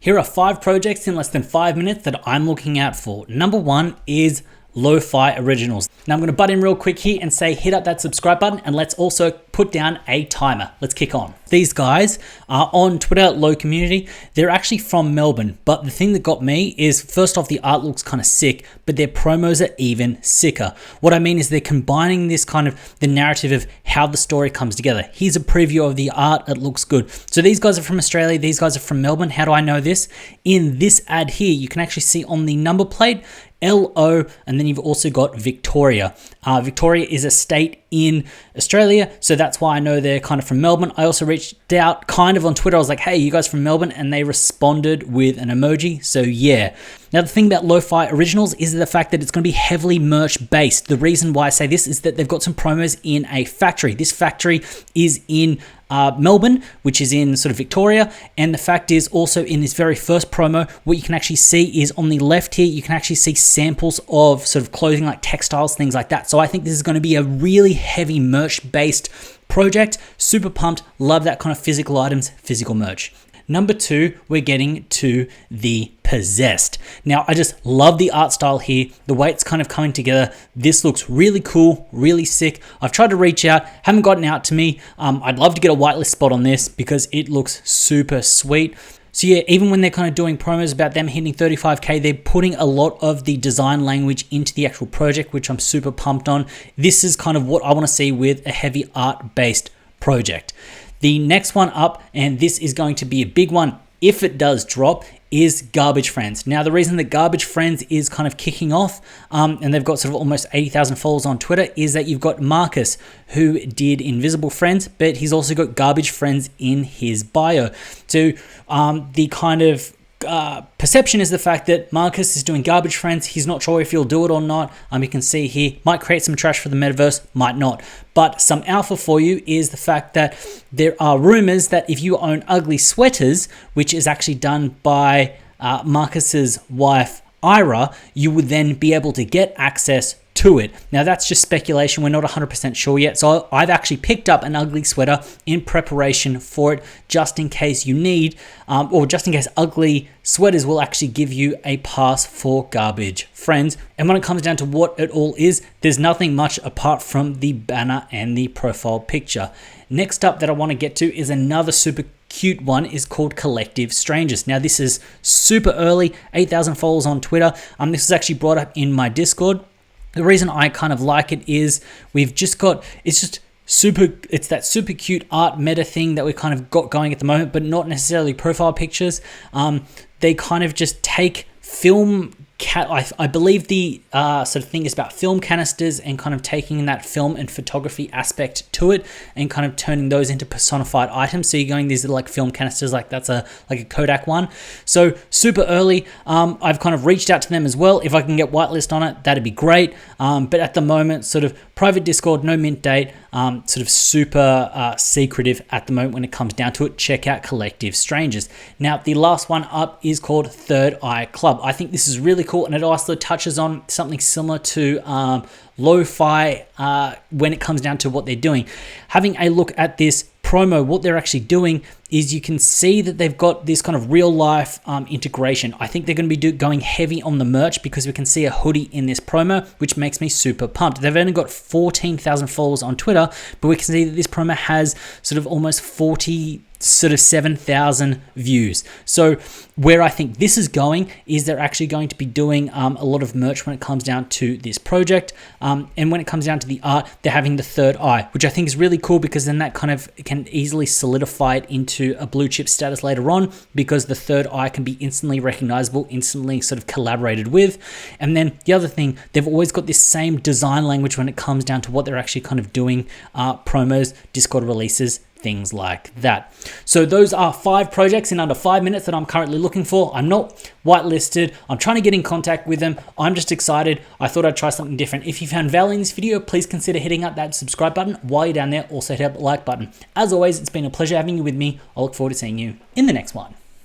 Here are 5 projects in less than 5 minutes that I'm looking out for. Number 1 is LoFi Originals. Now I'm going to butt in real quick here and say hit up that subscribe button, and let's also put down a timer. Let's kick on. These guys are on Twitter, Lo Community. They're actually from Melbourne, but the thing that got me is, first off, the art looks kind of sick, but their promos are even sicker. What I mean is they're combining this kind of the narrative of how the story comes together. Here's a preview of the art. It looks good. So these guys are from Australia. These guys are from Melbourne. How do I know this? In this ad here, you can actually see on the number plate, LO, and then you've also got Victoria. Victoria is a state in Australia, so that's why I know they're kind of from Melbourne. I also reached out kind of on Twitter. I was like, hey, you guys from Melbourne? And they responded with an emoji, so yeah. Now, the thing about LoFi Originals is the fact that it's going to be heavily merch based. The reason why I say this is that they've got some promos in a factory. This factory is in Melbourne, which is in sort of Victoria. And the fact is also in this very first promo, what you can actually see is on the left here, you can actually see samples of sort of clothing like textiles, things like that. So I think this is going to be a really heavy merch based project. Super pumped. Love that kind of physical items, physical merch. Number 2, we're getting to the Possessed. Now, I just love the art style here, the way it's kind of coming together. This looks really cool, really sick. I've tried to reach out, haven't gotten out to me. I'd love to get a whitelist spot on this because it looks super sweet. So yeah, even when they're kind of doing promos about them hitting 35K, they're putting a lot of the design language into the actual project, which I'm super pumped on. This is kind of what I want to see with a heavy art-based project. The next one up, and this is going to be a big one if it does drop, is Garbage Friends. Now, the reason that Garbage Friends is kind of kicking off, and they've got sort of almost 80,000 followers on Twitter, is that you've got Marcus, who did Invisible Friends, but he's also got Garbage Friends in his bio. So the kind of perception is the fact that Marcus is doing Garbage Friends. He's not sure if he'll do it or not. You can see here, might create some trash for the metaverse, might not. But some alpha for you is the fact that there are rumors that if you own Ugly Sweaters, which is actually done by Marcus's wife, Ira, you would then be able to get access to it. Now, that's just speculation. We're not 100% sure yet. So I've actually picked up an Ugly Sweater in preparation for it, just in case you need, or just in case Ugly Sweaters will actually give you a pass for Garbage Friends. And when it comes down to what it all is, there's nothing much apart from the banner and the profile picture. Next up that I want to get to is another super cute one, is called Collective Strangers. Now, this is super early, 8,000 followers on Twitter. This is actually brought up in my Discord. The reason I kind of like it is we've just got, it's that super cute art meta thing that we kind of got going at the moment, but not necessarily profile pictures. They kind of just take film, I believe the sort of thing is about film canisters and kind of taking that film and photography aspect to it and kind of turning those into personified items. So you're going, these are like film canisters, like that's like a Kodak one. So super early. I've kind of reached out to them as well. If I can get whitelist on it, that'd be great. But at the moment, sort of private Discord, no mint date, sort of super secretive at the moment when it comes down to it. Check out Collective Strangers. Now, the last one up is called Third Eye Club. I think this is really cool, and it also touches on something similar to Lo-Fi when it comes down to what they're doing. Having a look at this promo, what they're actually doing is you can see that they've got this kind of real life integration. I think they're going to be going heavy on the merch because we can see a hoodie in this promo, which makes me super pumped. They've only got 14,000 followers on Twitter, but we can see that this promo has sort of almost 7,000 views. So where I think this is going is they're actually going to be doing a lot of merch when it comes down to this project. And when it comes down to the art, they're having the third eye, which I think is really cool because then that kind of can easily solidify it into a blue chip status later on, because the third eye can be instantly recognizable, instantly sort of collaborated with. And then the other thing, they've always got this same design language when it comes down to what they're actually kind of doing, promos, Discord releases, things like that. So those are 5 projects in under 5 minutes that I'm currently looking for. I'm not whitelisted. I'm trying to get in contact with them. I'm just excited. I thought I'd try something different. If you found value in this video, please consider hitting up that subscribe button. While you're down there, also hit up the like button. As always, it's been a pleasure having you with me. I look forward to seeing you in the next one.